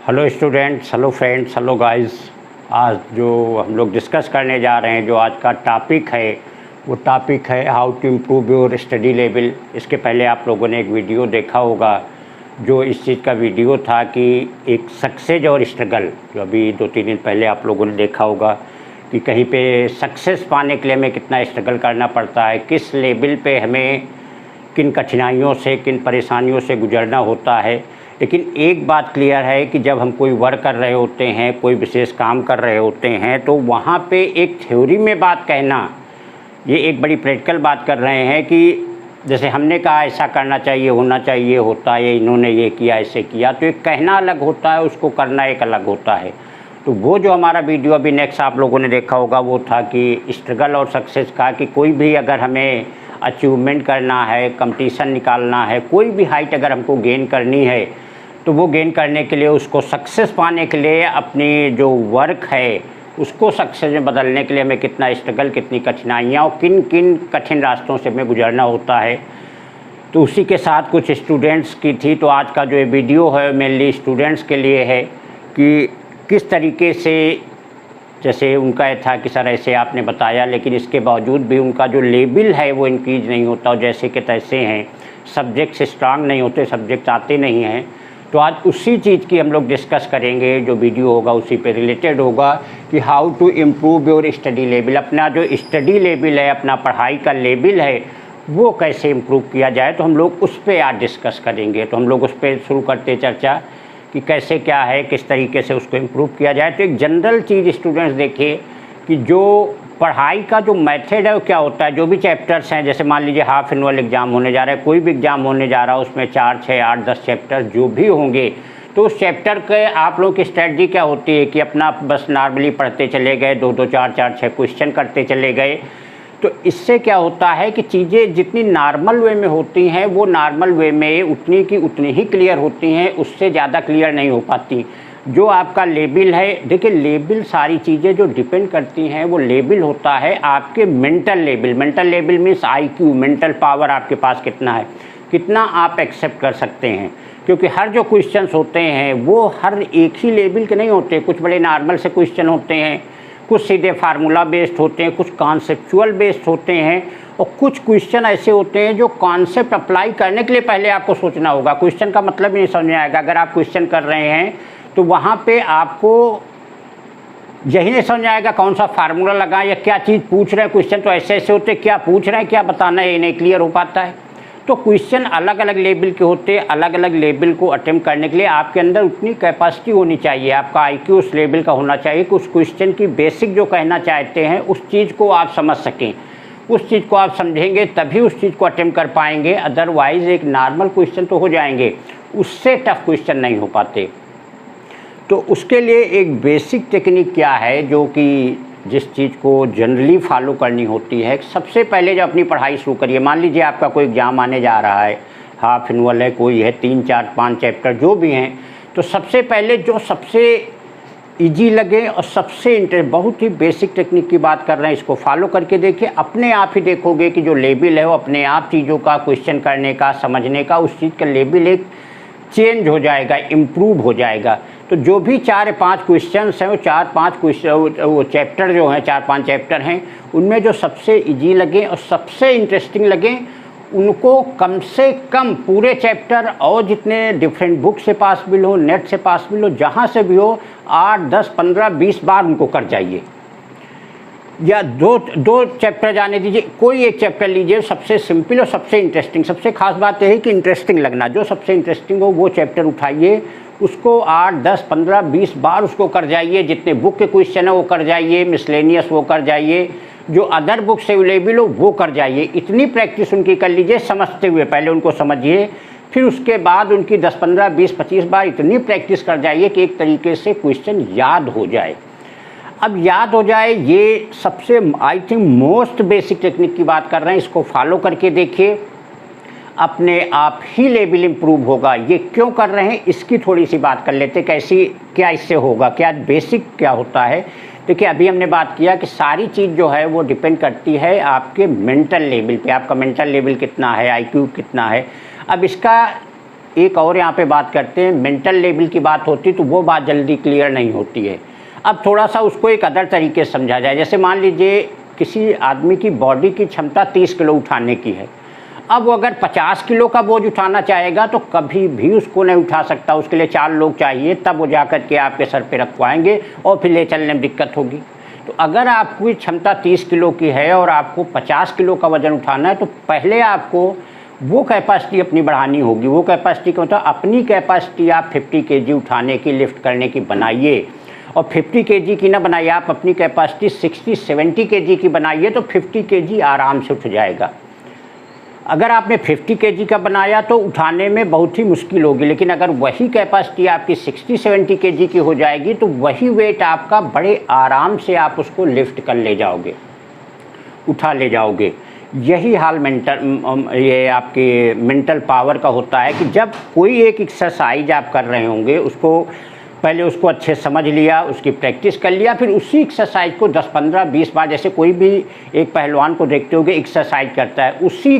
Hello students, hello friends, hello guys. आज जो हम लोग डिस्कस करने जा रहे हैं, जो आज का टॉपिक है, वो टॉपिक है how to improve your study level. इसके पहले आप लोगों ने एक वीडियो देखा होगा, जो इस चीज़ का वीडियो था कि एक सक्सेस और स्ट्रगल, जो अभी 2-3 दिन पहले आप लोगों ने देखा होगा कि कहीं पे सक्सेस पाने के लिए हमें कितना स्ट्रगल करना पड़ता है, किस लेवल पे हमें किन कठिनाइयों से, किन परेशानियों से गुजरना होता है। लेकिन एक बात क्लियर है कि जब हम कोई वर्क कर रहे होते हैं, कोई विशेष काम कर रहे होते हैं, तो वहाँ पे एक थ्योरी में बात कहना, ये एक बड़ी प्रैक्टिकल बात कर रहे हैं कि जैसे हमने कहा ऐसा करना चाहिए, होना चाहिए, होता है, इन्होंने ये किया, ऐसे किया, तो एक कहना अलग होता है, उसको करना एक अलग होता है। तो वो जो हमारा वीडियो अभी नेक्स्ट आप लोगों ने देखा होगा, वो था कि स्ट्रगल और सक्सेस का, कि कोई भी अगर हमें अचीवमेंट करना है, कंपटीशन निकालना है, कोई भी हाइट अगर हमको गेन करनी है, तो वो गेन करने के लिए, उसको सक्सेस पाने के लिए, अपनी जो वर्क है उसको सक्सेस में बदलने के लिए हमें कितना स्ट्रगल, कितनी कठिनाइयाँ और किन किन कठिन रास्तों से हमें गुजरना होता है। तो उसी के साथ कुछ स्टूडेंट्स की थी। तो आज का जो ये वीडियो है मेनली स्टूडेंट्स के लिए है कि किस तरीके से, जैसे उनका ये था कि सर ऐसे आपने बताया, लेकिन इसके बावजूद भी उनका जो लेवल है वो इंक्रीज नहीं होता, और जैसे कि तैसे हैं, सब्जेक्ट्स स्ट्रांग नहीं होते, सब्जेक्ट आते नहीं हैं। तो आज उसी चीज़ की हम लोग डिस्कस करेंगे, जो वीडियो होगा उसी पे रिलेटेड होगा कि how to improve your study level. अपना जो स्टडी लेवल है, अपना पढ़ाई का लेवल है, वो कैसे इम्प्रूव किया जाए, तो हम लोग उस पर आज डिस्कस करेंगे। तो हम लोग उस पर शुरू करते चर्चा कि कैसे क्या है, किस तरीके से उसको इम्प्रूव किया जाए। तो एक जनरल चीज़ स्टूडेंट्स देखिए कि जो पढ़ाई का जो मेथड है वो क्या होता है। जो भी चैप्टर्स हैं, जैसे मान लीजिए हाफ एनुअल एग्ज़ाम होने जा रहा है, कोई भी एग्ज़ाम होने जा रहा है, उसमें 4, 6, 8, 10 चैप्टर जो भी होंगे, तो उस चैप्टर के आप लोगों की स्ट्रेटजी क्या होती है कि अपना बस नॉर्मली पढ़ते चले गए, 2-2, 4-4, 6 क्वेश्चन करते चले गए। तो इससे क्या होता है कि चीज़ें जितनी नॉर्मल वे में होती हैं, वो नॉर्मल वे में उतनी की उतनी ही क्लियर होती हैं, उससे ज़्यादा क्लियर नहीं हो पाती। जो आपका लेवल है, देखिए लेवल, सारी चीज़ें जो डिपेंड करती हैं, वो लेवल होता है आपके mental level. Mental level means IQ, mental power आपके पास कितना है, कितना आप एक्सेप्ट कर सकते हैं। क्योंकि हर जो क्वेश्चंस होते हैं वो हर एक ही लेवल के नहीं होते। कुछ बड़े नॉर्मल से क्वेश्चन होते हैं, कुछ सीधे फार्मूला बेस्ड होते हैं, कुछ कॉन्सेप्चुअल बेस्ड होते हैं, और कुछ क्वेश्चन ऐसे होते हैं जो कॉन्सेप्ट अप्लाई करने के लिए पहले आपको सोचना होगा। क्वेश्चन का मतलब ही नहीं समझ में आएगा। अगर आप क्वेश्चन कर रहे हैं तो वहाँ पे आपको यही नहीं समझ आएगा कौन सा फार्मूला लगा या क्या चीज़ पूछ रहे हैं। क्वेश्चन तो ऐसे ऐसे होते, क्या पूछ रहे हैं, क्या बताना है, ये नहीं क्लियर हो पाता है। तो क्वेश्चन अलग अलग लेवल के होते हैं। अलग अलग लेवल को अटेम्प्ट करने के लिए आपके अंदर उतनी कैपेसिटी होनी चाहिए, आपका आईक्यू उस लेवल का होना चाहिए कि उस क्वेश्चन की बेसिक जो कहना चाहते हैं उस चीज़ को आप समझ सकें। उस चीज़ को आप समझेंगे तभी उस चीज़ को अटेम्प्ट कर पाएंगे। अदरवाइज़ एक नॉर्मल क्वेश्चन तो हो जाएंगे, उससे टफ क्वेश्चन नहीं हो पाते। तो उसके लिए एक बेसिक टेक्निक क्या है, जो कि जिस चीज़ को जनरली फॉलो करनी होती है। सबसे पहले जब अपनी पढ़ाई शुरू करिए, मान लीजिए आपका कोई एग्ज़ाम आने जा रहा है, हाफ एनुअल है, कोई है, 3, 4, 5 चैप्टर जो भी हैं, तो सबसे पहले जो सबसे इजी लगे और सबसे बहुत ही बेसिक टेक्निक की बात कर रहे हैं, इसको फॉलो करके देखिए। अपने आप ही देखोगे कि जो लेवल है वो अपने आप चीज़ों का क्वेश्चन करने का, समझने का, उस चीज़ का लेवल एक चेंज हो जाएगा, इम्प्रूव हो जाएगा। तो जो भी 4-5 क्वेश्चंस हैं, वो 4-5 क्वेश्चन, वो चैप्टर जो हैं, 4-5 चैप्टर हैं, उनमें जो सबसे इजी लगे और सबसे इंटरेस्टिंग लगे, उनको कम से कम पूरे चैप्टर और जितने डिफरेंट बुक से पॉसिबल हो, नेट से पॉसिबल हो, जहाँ से भी हो, 8, 10, 15, 20 बार उनको कर जाइए। या दो चैप्टर जाने दीजिए, कोई एक चैप्टर लीजिए, सबसे सिंपल और सबसे इंटरेस्टिंग। सबसे खास बात यह है कि इंटरेस्टिंग लगना, जो सबसे इंटरेस्टिंग हो वो चैप्टर उठाइए, उसको 8, 10, 15, 20 बार उसको कर जाइए। जितने बुक के क्वेश्चन है वो कर जाइए, मिसलेनियस वो कर जाइए, जो अदर बुक से अवेलेबल हो वो कर जाइए। इतनी प्रैक्टिस उनकी कर लीजिए, समझते हुए पहले उनको समझिए, फिर उसके बाद उनकी 10, 15, 20, 25 बार इतनी प्रैक्टिस कर जाइए कि एक तरीके से क्वेश्चन याद हो जाए। अब याद हो जाए, ये सबसे I think most basic technique की बात कर रहे हैं, इसको फॉलो करके देखिए, अपने आप ही लेवल इम्प्रूव होगा। ये क्यों कर रहे हैं, इसकी थोड़ी सी बात कर लेते, कैसी, क्या इससे होगा, क्या बेसिक क्या होता है। देखिए अभी हमने बात किया कि सारी चीज़ जो है वो डिपेंड करती है आपके मेंटल लेवल पे। आपका मेंटल लेवल कितना है, आईक्यू कितना है। अब इसका एक और यहाँ पे बात करते हैं, मेंटल लेवल की बात होती तो वो बात जल्दी क्लियर नहीं होती है। अब थोड़ा सा उसको एक अदर तरीके से समझा जाए। जैसे मान लीजिए किसी आदमी की बॉडी की क्षमता 30 किलो उठाने की है। अब वो अगर 50 किलो का बोझ उठाना चाहेगा तो कभी भी उसको नहीं उठा सकता, उसके लिए 4 लोग चाहिए, तब वो जा कर के आपके सर पे रखवाएंगे और फिर ले चलने में दिक्कत होगी। तो अगर आपकी क्षमता 30 किलो की है और आपको 50 किलो का वज़न उठाना है तो पहले आपको वो कैपेसिटी अपनी बढ़ानी होगी। वो कैपेसिटी का मतलब अपनी कैपेसिटी आप 50 केजी उठाने की, लिफ्ट करने की बनाइए। और 50 केजी की ना बनाइए, आप अपनी कैपेसिटी 60-70 केजी की बनाइए तो 50 केजी आराम से उठ जाएगा। अगर आपने 50 केजी का बनाया तो उठाने में बहुत ही मुश्किल होगी, लेकिन अगर वही कैपेसिटी आपकी 60-70 केजी की हो जाएगी तो वही वेट आपका बड़े आराम से आप उसको लिफ्ट कर ले जाओगे, उठा ले जाओगे। यही हाल ये आपके मेंटल पावर का होता है कि जब कोई एक एक्सरसाइज आप कर रहे होंगे, उसको पहले उसको अच्छे समझ लिया, उसकी प्रैक्टिस कर लिया, फिर उसी एक्सरसाइज को 10, 15, 20 बार, जैसे कोई भी एक पहलवान को देखते होगे एक्सरसाइज करता है, उसी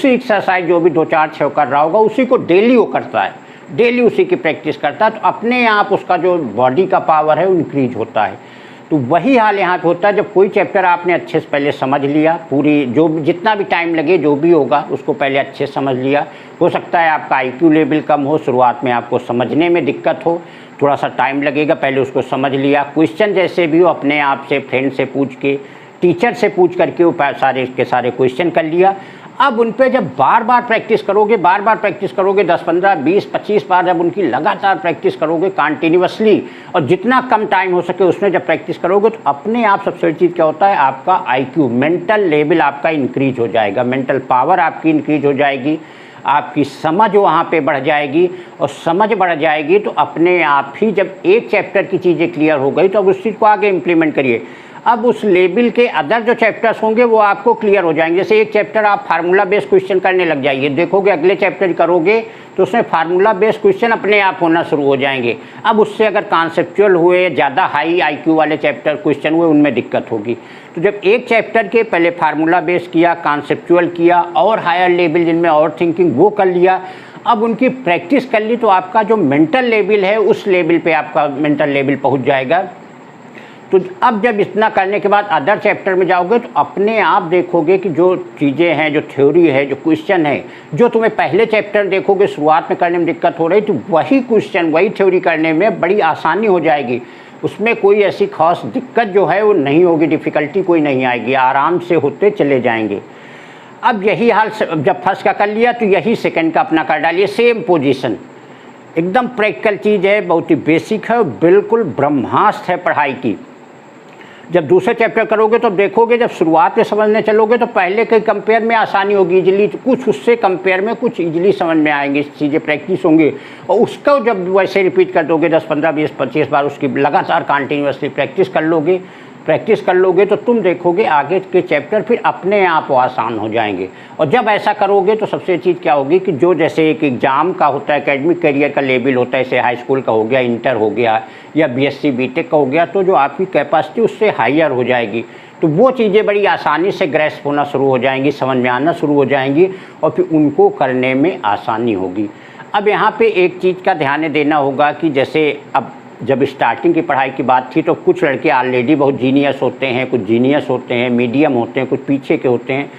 एक्सरसाइज जो भी 2, 4, 6 कर रहा होगा उसी को डेली वो करता है, डेली उसी की प्रैक्टिस करता है, तो अपने आप उसका जो बॉडी का पावर है वो इंक्रीज होता है। तो वही हाल यहाँ पे होता है, जब कोई चैप्टर आपने अच्छे से पहले समझ लिया, पूरी जो जितना भी टाइम लगे जो भी होगा उसको पहले अच्छे से समझ लिया। हो सकता है आपका IQ लेवल कम हो, शुरुआत में आपको समझने में दिक्कत हो, थोड़ा सा टाइम लगेगा, पहले उसको समझ लिया। क्वेश्चन जैसे भी हो अपने आप से, फ्रेंड से पूछ के, टीचर से पूछ करके वो सारे के सारे क्वेश्चन कर लिया। अब उन पे जब बार बार प्रैक्टिस करोगे, 10, 15, 20, 25 बार जब उनकी लगातार प्रैक्टिस करोगे कंटिन्यूअसली, और जितना कम टाइम हो सके उसमें जब प्रैक्टिस करोगे तो अपने आप सबसे बड़ी चीज़ क्या होता है, आपका IQ मेंटल लेवल आपका इंक्रीज हो जाएगा, मेंटल पावर आपकी इंक्रीज हो जाएगी, आपकी समझ वहाँ पे बढ़ जाएगी। और समझ बढ़ जाएगी तो अपने आप ही जब एक चैप्टर की चीज़ें क्लियर हो गई तो अब उस चीज़ को आगे इम्प्लीमेंट करिए। अब उस लेवल के अदर जो चैप्टर्स होंगे वो आपको क्लियर हो जाएंगे। जैसे एक चैप्टर आप फार्मूला बेस्ड क्वेश्चन करने लग जाइए, देखोगे अगले चैप्टर करोगे तो उसमें फार्मूला बेस्ड क्वेश्चन अपने आप होना शुरू हो जाएंगे। अब उससे अगर कॉन्सेप्चुअल हुए, ज़्यादा हाई IQ वाले चैप्टर क्वेश्चन हुए, उनमें दिक्कत होगी। तो जब एक चैप्टर के पहले फार्मूला बेस्ड किया, कॉन्सेप्चुअल किया, और हायर लेवल जिनमें और थिंकिंग वो कर लिया, अब उनकी प्रैक्टिस कर ली तो आपका जो मेंटल लेवल है उस लेवल पे आपका मेंटल लेवल पहुंच जाएगा। तो अब जब इतना करने के बाद अदर चैप्टर में जाओगे तो अपने आप देखोगे कि जो चीज़ें हैं, जो थ्योरी है, जो क्वेश्चन है, जो तुम्हें पहले चैप्टर देखोगे शुरुआत में करने में दिक्कत हो रही, तो वही क्वेश्चन, वही थ्योरी करने में बड़ी आसानी हो जाएगी। उसमें कोई ऐसी खास दिक्कत जो है वो नहीं होगी, डिफ़िकल्टी कोई नहीं आएगी, आराम से होते चले जाएंगे। अब यही हाल जब फर्स्ट का कर लिया तो यही सेकंड का अपना कर डालिए, सेम पोजीशन, एकदम प्रैक्टिकल चीज़ है, बहुत ही बेसिक है, बिल्कुल ब्रह्मास्त्र है पढ़ाई की। जब दूसरे चैप्टर करोगे तो देखोगे, जब शुरुआत में समझने चलोगे तो पहले के कंपेयर में आसानी होगी, इजीली, कुछ उससे कंपेयर में कुछ इजीली समझ में आएंगी, चीज़ें प्रैक्टिस होंगी। और उसको जब वैसे रिपीट कर दोगे 10, 15, 20, 25 बार, उसकी लगातार कंटिन्यूअसली प्रैक्टिस कर लोगे तो तुम देखोगे आगे के चैप्टर फिर अपने आप वो आसान हो जाएंगे। और जब ऐसा करोगे तो सबसे चीज़ क्या होगी कि जो जैसे एक एग्ज़ाम का होता है, एकेडमिक करियर का लेवल होता है, जैसे हाई स्कूल का हो गया, इंटर हो गया, या BSc BTech का हो गया, तो जो आपकी कैपेसिटी उससे हायर हो जाएगी। तो वो चीज़ें बड़ी आसानी से ग्रैस्प होना शुरू हो जाएंगी, समझ में आना शुरू हो जाएंगी, और फिर उनको करने में आसानी होगी। अब यहाँ पे एक चीज़ का ध्यान देना होगा कि जैसे अब जब स्टार्टिंग की पढ़ाई की बात थी तो कुछ लड़के ऑलरेडी बहुत जीनियस होते हैं, कुछ जीनियस होते हैं, मीडियम होते हैं, कुछ पीछे के होते हैं।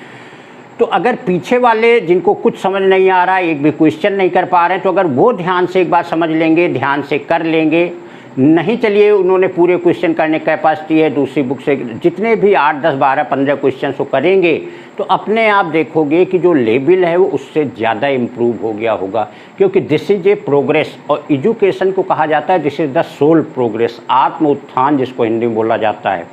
तो अगर पीछे वाले जिनको कुछ समझ नहीं आ रहा है, एक भी क्वेश्चन नहीं कर पा रहे हैं, तो अगर वो ध्यान से एक बार समझ लेंगे, ध्यान से कर लेंगे, नहीं चलिए उन्होंने पूरे क्वेश्चन करने की कैपेसिटी है, दूसरी बुक से जितने भी 8, 10, 12, 15 क्वेश्चन वो करेंगे तो अपने आप देखोगे कि जो लेवल है वो उससे ज़्यादा इम्प्रूव हो गया होगा। क्योंकि दिस इज ए प्रोग्रेस, और एजुकेशन को कहा जाता है this is the soul progress, आत्म उत्थान जिसको हिंदी में बोला जाता है।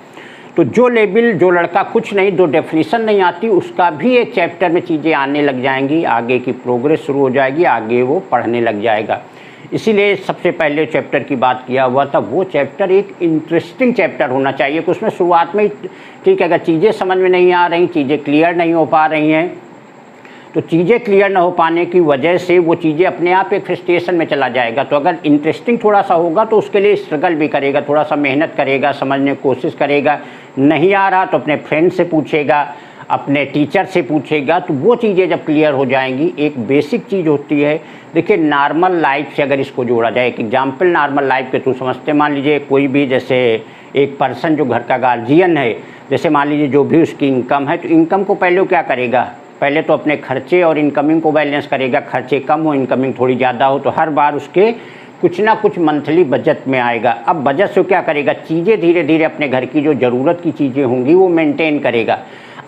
तो जो लेवल, जो लड़का कुछ नहीं, जो डेफिनेशन नहीं आती, उसका भी एक चैप्टर में चीज़ें आने लग जाएंगी, आगे की प्रोग्रेस शुरू हो जाएगी, आगे वो पढ़ने लग जाएगा। इसीलिए सबसे पहले चैप्टर की बात किया हुआ था, वो चैप्टर एक इंटरेस्टिंग चैप्टर होना चाहिए कि उसमें शुरुआत में ठीक है, अगर चीज़ें समझ में नहीं आ रही, चीज़ें क्लियर नहीं हो पा रही हैं, तो चीज़ें क्लियर ना हो पाने की वजह से वो चीज़ें अपने आप एक फ्रस्ट्रेशन में चला जाएगा। तो अगर इंटरेस्टिंग थोड़ा सा होगा तो उसके लिए स्ट्रगल भी करेगा, थोड़ा सा मेहनत करेगा, समझने की कोशिश करेगा, नहीं आ रहा तो अपने फ्रेंड से पूछेगा, अपने टीचर से पूछेगा, तो वो चीज़ें जब क्लियर हो जाएंगी, एक बेसिक चीज़ होती है। देखिए नॉर्मल लाइफ से अगर इसको जोड़ा जाए, एक एग्जाम्पल नॉर्मल लाइफ के थ्रू समझते हैं। मान लीजिए कोई भी, जैसे एक पर्सन जो घर का गार्जियन है, जैसे मान लीजिए जो भी उसकी इनकम है, तो इनकम को पहले वो क्या करेगा, पहले तो अपने खर्चे और इनकमिंग को बैलेंस करेगा। खर्चे कम हो, इनकमिंग थोड़ी ज़्यादा हो, तो हर बार उसके कुछ ना कुछ मंथली बजट में आएगा। अब बजट से क्या करेगा, चीज़ें धीरे धीरे अपने घर की जो ज़रूरत की चीज़ें होंगी वो मेंटेन करेगा।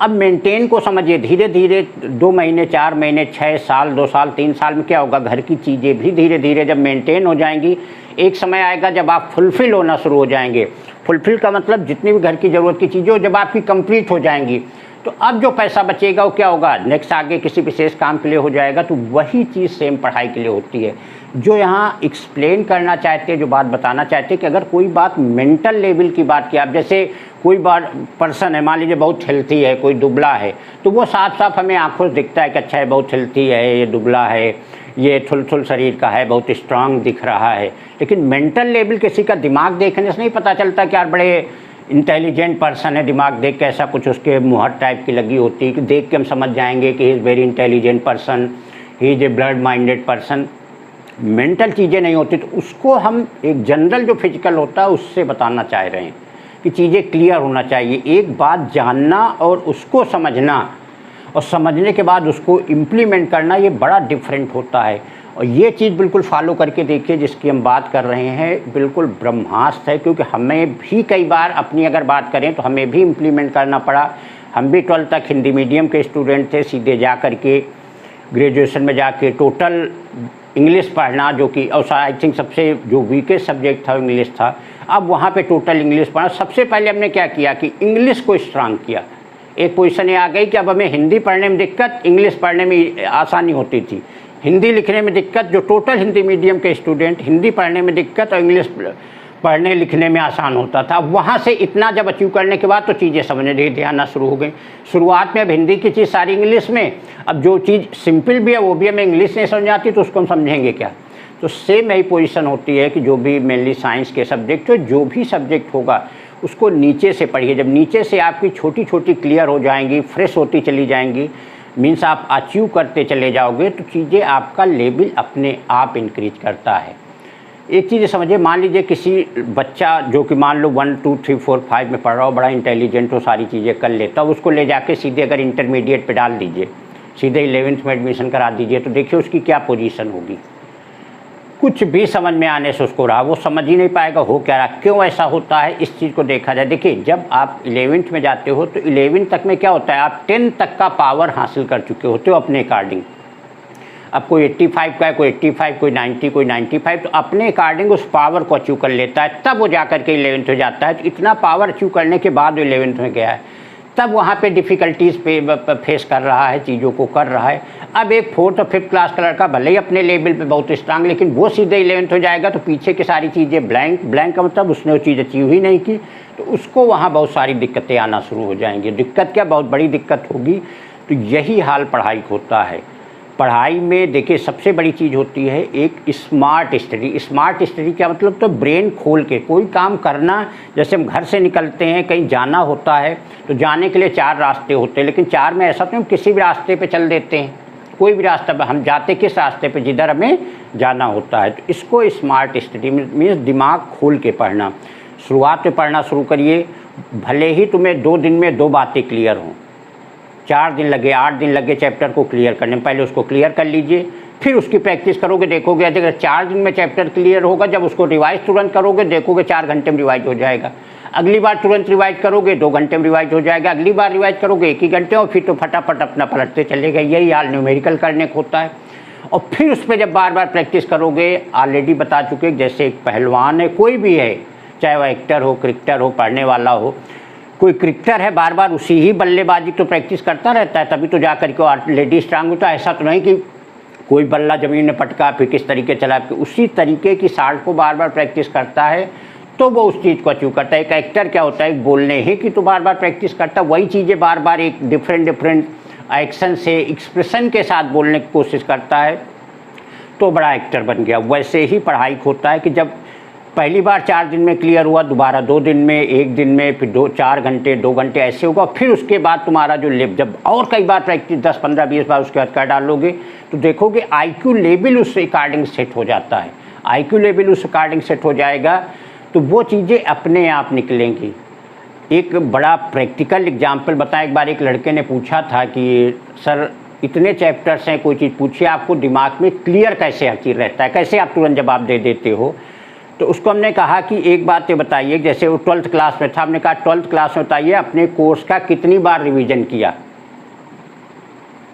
अब मेंटेन को समझिए, धीरे धीरे 2 महीने, 4 महीने, 6 साल, 2 साल, 3 साल में क्या होगा, घर की चीज़ें भी धीरे धीरे जब मेंटेन हो जाएंगी, एक समय आएगा जब आप फुलफ़िल होना शुरू हो जाएंगे। फुलफ़िल का मतलब जितनी भी घर की ज़रूरत की चीज़ें हो जब आपकी कंप्लीट हो जाएंगी, तो अब जो पैसा बचेगा वो क्या होगा, नेक्स्ट आगे किसी विशेष काम के लिए हो जाएगा। तो वही चीज़ सेम पढ़ाई के लिए होती है। जो यहाँ एक्सप्लेन करना चाहते हैं, जो बात बताना चाहते हैं कि अगर कोई बात मेंटल लेवल की बात की, आप जैसे कोई बार पर्सन है, मान लीजिए बहुत हेल्थी है, कोई दुबला है, तो वो साफ साफ हमें आंखों से दिखता है कि अच्छा है, बहुत हेल्थी है, ये दुबला है, ये थुल शरीर का है, बहुत स्ट्रांग दिख रहा है। लेकिन मेंटल लेवल किसी का दिमाग देखने से नहीं पता चलता कि यार बड़े इंटेलिजेंट पर्सन है, दिमाग देख के ऐसा कुछ उसके मुहर टाइप की लगी होती है कि देख के हम समझ जाएंगे कि he is very intelligent person, he is a blood minded person. Mental चीज़ें नहीं होती, तो उसको हम एक जनरल जो फिजिकल होता है उससे बताना चाह रहे हैं कि चीज़ें क्लियर होना चाहिए। एक बात जानना और उसको समझना, और समझने के बाद उसको इम्प्लीमेंट करना, ये बड़ा डिफरेंट होता है। और ये चीज़ बिल्कुल फॉलो करके देखिए जिसकी हम बात कर रहे हैं, बिल्कुल ब्रह्मास्त्र है। क्योंकि हमें भी कई बार अपनी अगर बात करें तो हमें भी इम्प्लीमेंट करना पड़ा। हम भी 12th तक हिंदी मीडियम के स्टूडेंट थे, सीधे जा कर के ग्रेजुएशन में जाके टोटल इंग्लिश पढ़ना, जो कि और आई थिंक सबसे जो वीकेस्ट सब्जेक्ट था इंग्लिश था। अब वहाँ पे टोटल इंग्लिश पढ़ा। सबसे पहले हमने क्या किया कि इंग्लिश को स्ट्रांग किया। एक पोजीशन ये आ गई कि अब हमें हिंदी पढ़ने में दिक्कत, इंग्लिश पढ़ने में आसानी होती थी। हिंदी लिखने में दिक्कत, जो टोटल हिंदी मीडियम के स्टूडेंट, हिंदी पढ़ने में दिक्कत और इंग्लिश पढ़ने लिखने में आसान होता था। वहाँ से इतना जब अचीव करने के बाद तो चीज़ें समझने धीरे आना शुरू हो गई। शुरुआत में अब हिंदी की चीज़ सारी इंग्लिश में, अब जो चीज़ सिंपल भी है वो भी हमें इंग्लिश नहीं समझ आती, तो उसको हम समझेंगे क्या। तो सेम यही पोजीशन होती है कि जो भी मेनली साइंस के सब्जेक्ट हो, जो भी सब्जेक्ट होगा उसको नीचे से पढ़िए। जब नीचे से आपकी छोटी छोटी क्लियर हो जाएंगी, फ्रेश होती चली जाएंगी, मीन्स आप अचीव करते चले जाओगे, तो चीज़ें आपका लेवल अपने आप इंक्रीज करता है। एक चीज़ समझिए, मान लीजिए किसी बच्चा जो कि मान लो 1 2 3 4 5 में पढ़ रहा हो, बड़ा इंटेलिजेंट हो, सारी चीज़ें कर लेता हो, उसको ले जाके सीधे अगर इंटरमीडिएट पे डाल दीजिए, सीधे 11th में एडमिशन करा दीजिए, तो देखिए उसकी क्या पोजीशन होगी। कुछ भी समझ में आने से उसको रहा, वो समझ ही नहीं पाएगा हो क्या रहा, क्यों ऐसा होता है। इस चीज़ को देखा जाए, देखिए जब आप 11th में जाते हो तो 11th तक में क्या होता है, आप 10 तक का पावर हासिल कर चुके होते हो अपने अकॉर्डिंग। अब कोई 85 का है, कोई 85, कोई 90, कोई 95, तो अपने अकॉर्डिंग उस पावर को अचीव कर लेता है, तब वो जा कर के 11th में जाता है। तो इतना पावर अचीव करने के बाद वो 11th में गया है, तब वहाँ पे डिफ़िकल्टीज़ पे फेस कर रहा है, चीज़ों को कर रहा है। अब एक 4th और 5th क्लास का लड़का भले ही अपने लेवल पे बहुत स्ट्रांग, लेकिन वो सीधे 11th हो जाएगा तो पीछे की सारी चीज़ें ब्लैंक का मतलब उसने वो चीज़ अचीव ही नहीं की, तो उसको वहाँ बहुत सारी दिक्कतें आना शुरू हो जाएंगी। दिक्कत क्या, बहुत बड़ी दिक्कत होगी। तो यही हाल पढ़ाई होता है। पढ़ाई में देखिए सबसे बड़ी चीज़ होती है एक स्मार्ट स्टडी। स्मार्ट स्टडी क्या मतलब, तो ब्रेन खोल के कोई काम करना। जैसे हम घर से निकलते हैं, कहीं जाना होता है, तो जाने के लिए 4 रास्ते होते हैं, लेकिन 4 में ऐसा तो हम किसी भी रास्ते पे चल देते हैं, कोई भी रास्ता पे हम जाते किस रास्ते पे, जिधर हमें जाना होता है। तो इसको स्मार्ट स्टडी मीन्स दिमाग खोल के पढ़ना। शुरुआत में पढ़ना शुरू करिए, भले ही तुम्हें 2 दिन में 2 बातें क्लियर हों, 4 दिन लगे, 8 दिन लगे चैप्टर को क्लियर करने में, पहले उसको क्लियर कर लीजिए, फिर उसकी प्रैक्टिस करोगे, देखोगे अगर 4 दिन में चैप्टर क्लियर होगा, जब उसको रिवाइज तुरंत करोगे, देखोगे 4 घंटे में रिवाइज हो जाएगा। अगली बार तुरंत रिवाइज करोगे, 2 घंटे में रिवाइज हो जाएगा। अगली बार रिवाइज करोगे 1 ही घंटे, और फिर तो फटाफट अपना पलटते चलेगा। यही हाल न्यूमेरिकल करने को होता है। और फिर उस पर जब बार बार प्रैक्टिस करोगे, ऑलरेडी बता चुके, जैसे एक पहलवान है, कोई भी है, चाहे वह एक्टर हो, क्रिकेटर हो, पढ़ने वाला हो, कोई क्रिकेटर है बार बार उसी ही बल्लेबाजी तो प्रैक्टिस करता रहता है, तभी तो जा कर के ऑलरेडी स्ट्रांग होता है। ऐसा तो नहीं कि कोई बल्ला ज़मीन में पटका फिर किस तरीके चला, उसी तरीके की शाट को बार बार प्रैक्टिस करता है तो वो उस चीज़ को अचीव करता है। एक एक्टर क्या होता है, बोलने ही की तो बार बार प्रैक्टिस करता है, वही चीज़ें बार बार एक डिफरेंट एक्शन से, एक्सप्रेशन के साथ बोलने की कोशिश करता है, तो बड़ा एक्टर बन गया। वैसे ही पढ़ाई होता है कि जब पहली बार 4 दिन में क्लियर हुआ, दोबारा 2 दिन में, 1 दिन में, फिर 4 घंटे, 2 घंटे ऐसे होगा। फिर उसके बाद तुम्हारा जो जब और कई बार प्रैक्टिस 10, 15, 20 बार उसके बाद कर डालोगे तो देखोगे IQ लेवल उस अकॉर्डिंग सेट हो जाता है। IQ लेवल उस अकॉर्डिंग सेट हो जाएगा तो वो चीज़ें अपने आप निकलेंगी। एक बड़ा प्रैक्टिकल एग्जाम्पल बताएं। एक बार एक लड़के ने पूछा था कि सर इतने चैप्टर्स हैं, कोई चीज़ पूछिए आपको दिमाग में क्लियर कैसे हर चीज़ रहता है, कैसे आप तुरंत जवाब दे देते हो। तो उसको हमने कहा कि एक बात ये बताइए, जैसे वो 12th क्लास में था, हमने कहा 12th क्लास में बताइए अपने कोर्स का कितनी बार रिवीजन किया।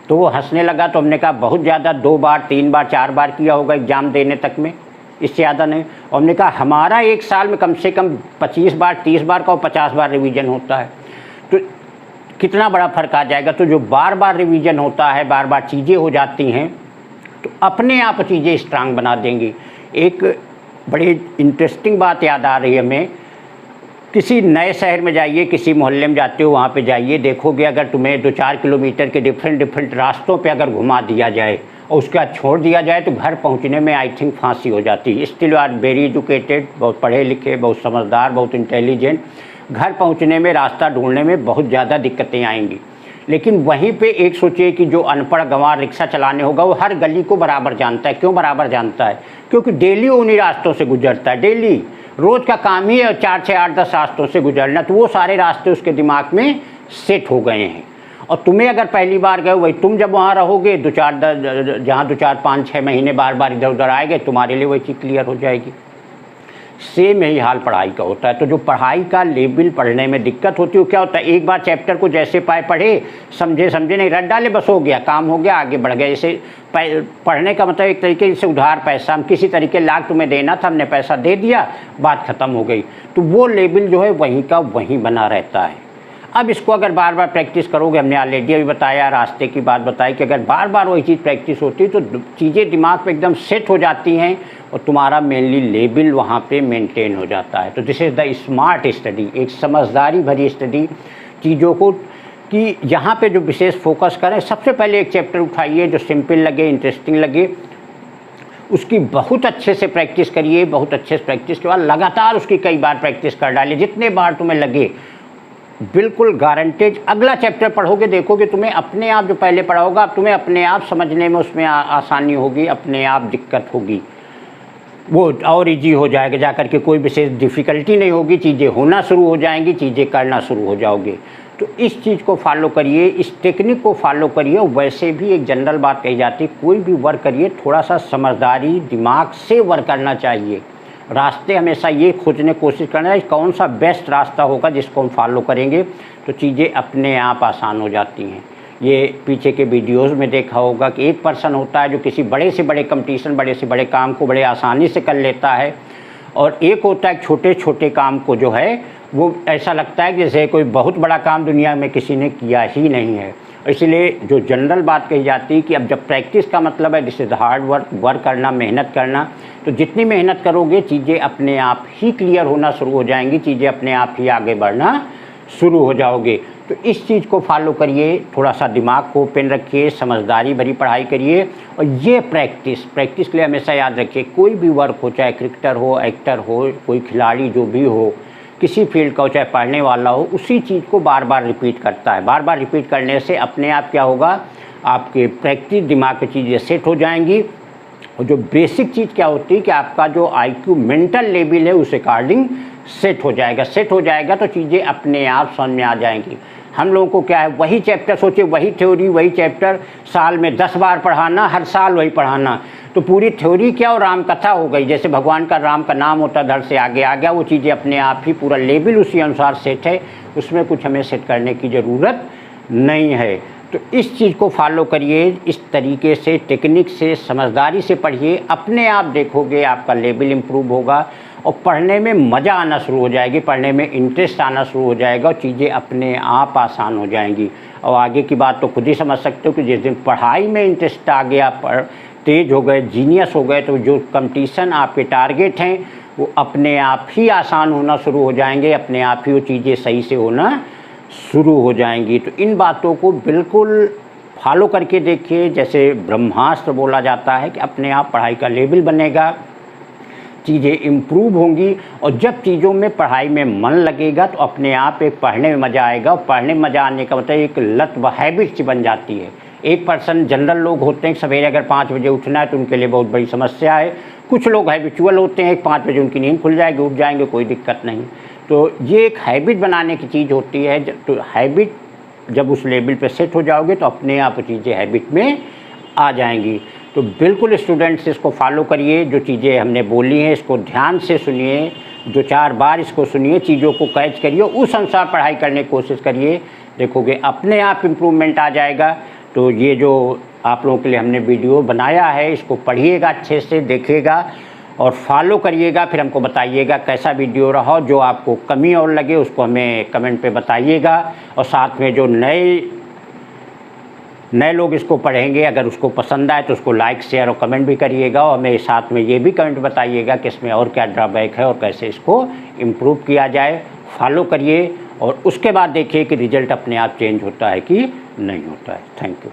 तो वो हंसने लगा। तो हमने कहा बहुत ज़्यादा, 2 बार, 3 बार, 4 बार किया होगा एग्ज़ाम देने तक में, इससे ज़्यादा नहीं। और हमने कहा हमारा एक साल में कम से कम 25 बार, 30 बार का और 50 बार रिवीजन होता है, तो कितना बड़ा फ़र्क आ जाएगा। तो जो बार बार रिवीजन होता है, बार बार चीज़ें हो जाती हैं, तो अपने आप चीज़ें स्ट्रांग बना देंगी। एक बड़ी इंटरेस्टिंग बात याद आ रही है हमें। किसी नए शहर में जाइए, किसी मोहल्ले में जाते हो, वहाँ पे जाइए, देखोगे अगर तुम्हें 2-4 किलोमीटर के डिफरेंट रास्तों पे अगर घुमा दिया जाए और उसके बाद छोड़ दिया जाए तो घर पहुँचने में आई थिंक फांसी हो जाती है। स्टिल आर वेरी एजुकेटेड, बहुत पढ़े लिखे, बहुत समझदार, बहुत इंटेलिजेंट, घर पहुँचने में, रास्ता ढूंढने में बहुत ज़्यादा दिक्कतें आएंगी। लेकिन वहीं पे एक सोचिए कि जो अनपढ़ गंवार रिक्शा चलाने होगा वो हर गली को बराबर जानता है। क्यों बराबर जानता है? क्योंकि डेली उन्हीं रास्तों से गुजरता है, डेली रोज़ का काम ही है 4, 6, 8, 10 रास्तों से गुजरना। तो वो सारे रास्ते उसके दिमाग में सेट हो गए हैं। और तुम्हें अगर पहली बार गए, वही तुम जब वहाँ रहोगे जहाँ 2, 4, 5, 6 महीने बार बार इधर उधर आएंगे, तुम्हारे लिए वही चीज़ क्लियर हो जाएगी। सेम यही हाल पढ़ाई का होता है। तो जो पढ़ाई का लेवल पढ़ने में दिक्कत होती है, क्या होता है, एक बार चैप्टर को जैसे पाए पढ़े, समझे नहीं, रट डाले, बस हो गया, काम हो गया, आगे बढ़ गए। जैसे पढ़ने का मतलब एक तरीके से उधार पैसा, हम किसी तरीके लाख तुम्हें देना था, हमने पैसा दे दिया, बात ख़त्म हो गई। तो वो लेवल जो है वहीं का वहीं बना रहता है। अब इसको अगर बार बार प्रैक्टिस करोगे, हमने ऑलरेडी अभी बताया, रास्ते की बात बताई कि अगर बार बार वही चीज़ प्रैक्टिस होती है तो चीज़ें दिमाग पे एकदम सेट हो जाती हैं और तुम्हारा मेनली लेवल वहाँ पे मेंटेन हो जाता है। तो this is the smart study, एक समझदारी भरी स्टडी चीज़ों को, कि यहाँ पे जो विशेष फोकस करें। सबसे पहले एक चैप्टर उठाइए जो सिंपल लगे, इंटरेस्टिंग लगे, उसकी बहुत अच्छे से प्रैक्टिस करिए। बहुत अच्छे से प्रैक्टिस के बाद लगातार उसकी कई बार प्रैक्टिस कर डालिए, जितने बार तुम्हें लगे, बिल्कुल गारंटेड। अगला चैप्टर पढ़ोगे, देखोगे तुम्हें अपने आप जो पहले पढ़ा होगा, अब तुम्हें अपने आप समझने में उसमें आसानी होगी, अपने आप दिक्कत होगी, वो और इजी हो जाएगा। जाकर के कोई विशेष डिफ़िकल्टी नहीं होगी, चीज़ें होना शुरू हो जाएंगी, चीज़ें करना शुरू हो जाओगे। तो इस चीज़ को फॉलो करिए, इस टेक्निक को फॉलो करिए। वैसे भी एक जनरल बात कही जाती है, कोई भी वर्क करिए थोड़ा सा समझदारी दिमाग से वर्क करना चाहिए। रास्ते हमेशा ये खोजने की कोशिश करना है कौन सा बेस्ट रास्ता होगा जिसको हम फॉलो करेंगे तो चीज़ें अपने आप आसान हो जाती हैं। ये पीछे के वीडियोस में देखा होगा कि एक पर्सन होता है जो किसी बड़े से बड़े कंपटीशन, बड़े से बड़े काम को बड़े आसानी से कर लेता है, और एक होता है छोटे छोटे काम को जो है वो ऐसा लगता है जैसे कोई बहुत बड़ा काम दुनिया में किसी ने किया ही नहीं है। इसलिए जो जनरल बात कही जाती है कि अब जब प्रैक्टिस का मतलब है दिस इज़ हार्ड वर्क करना, मेहनत करना, तो जितनी मेहनत करोगे चीज़ें अपने आप ही क्लियर होना शुरू हो जाएंगी, चीज़ें अपने आप ही आगे बढ़ना शुरू हो जाओगे। तो इस चीज़ को फॉलो करिए, थोड़ा सा दिमाग को ओपन रखिए, समझदारी भरी पढ़ाई करिए। और ये प्रैक्टिस के लिए हमेशा याद रखिए, कोई भी वर्क हो, चाहे क्रिकेटर हो, एक्टर हो, कोई खिलाड़ी जो भी हो, किसी फील्ड का हो, चाहे पढ़ने वाला हो, उसी चीज़ को बार बार रिपीट करता है। बार बार रिपीट करने से अपने आप क्या होगा, आपके प्रैक्टिस दिमाग की चीज़ें सेट हो जाएंगी। और जो बेसिक चीज़ क्या होती है कि आपका जो IQ मेंटल लेवल है उस अकॉर्डिंग सेट हो जाएगा तो चीज़ें अपने आप समझ में आ जाएंगी। हम लोगों को क्या है, वही चैप्टर सोचिए, वही थ्योरी, वही चैप्टर साल में 10 बार पढ़ाना, हर साल वही पढ़ाना, तो पूरी थ्योरी क्या और राम कथा हो गई। जैसे भगवान का राम का नाम होता, धड़ से आगे आ गया, वो चीज़ें अपने आप ही पूरा लेवल उसी अनुसार सेट है, उसमें कुछ हमें सेट करने की ज़रूरत नहीं है। तो इस चीज़ को फॉलो करिए, इस तरीके से टेक्निक से समझदारी से पढ़िए, अपने आप देखोगे आपका लेवल इम्प्रूव होगा और पढ़ने में मज़ा आना शुरू हो जाएगी, पढ़ने में इंटरेस्ट आना शुरू हो जाएगा और चीज़ें अपने आप आसान हो जाएंगी। और आगे की बात तो खुद ही समझ सकते हो कि जिस दिन पढ़ाई में इंटरेस्ट आ गया, तेज हो गए, जीनियस हो गए, तो जो कंपटीशन आपके टारगेट हैं वो अपने आप ही आसान होना शुरू हो जाएंगे, अपने आप ही वो चीज़ें सही से होना शुरू हो जाएंगी। तो इन बातों को बिल्कुल फॉलो करके देखिए। जैसे ब्रह्मास्त्र बोला जाता है कि अपने आप पढ़ाई का लेवल बनेगा, चीज़ें इम्प्रूव होंगी। और जब चीज़ों में पढ़ाई में मन लगेगा तो अपने आप एक पढ़ने में मज़ा आएगा। और पढ़ने में मज़ा आने का मतलब एक लत व हैबिट सी बन जाती है। एक पर्सन जनरल लोग होते हैं सवेरे अगर 5 बजे उठना है तो उनके लिए बहुत बड़ी समस्या है। कुछ लोग हैबिचुअल होते हैं, 5 बजे उनकी नींद खुल जाएगी, उठ जाएंगे, कोई दिक्कत नहीं। तो ये एक हैबिट बनाने की चीज़ होती है। तो हैबिट जब उस लेवल पे सेट हो जाओगे तो अपने आप चीज़ें हैबिट में आ जाएंगी। तो बिल्कुल स्टूडेंट्स इसको फॉलो करिए, जो चीज़ें हमने बोली हैं इसको ध्यान से सुनिए, 2-4 बार इसको सुनिए, चीज़ों को कैच करिए, उस अनुसार पढ़ाई करने की कोशिश करिए, देखोगे अपने आप इम्प्रूवमेंट आ जाएगा। तो ये जो आप लोगों के लिए हमने वीडियो बनाया है इसको पढ़िएगा, अच्छे से देखिएगा और फॉलो करिएगा। फिर हमको बताइएगा कैसा वीडियो रहा। जो आपको कमी और लगे उसको हमें कमेंट पे बताइएगा। और साथ में जो नए लोग इसको पढ़ेंगे, अगर उसको पसंद आए तो उसको लाइक, शेयर और कमेंट भी करिएगा। और हमें साथ में ये भी कमेंट बताइएगा कि इसमें और क्या ड्रॉबैक है और कैसे इसको इम्प्रूव किया जाए। फॉलो करिए और उसके बाद देखिए कि रिज़ल्ट अपने आप चेंज होता है कि नहीं होता है। Thank you.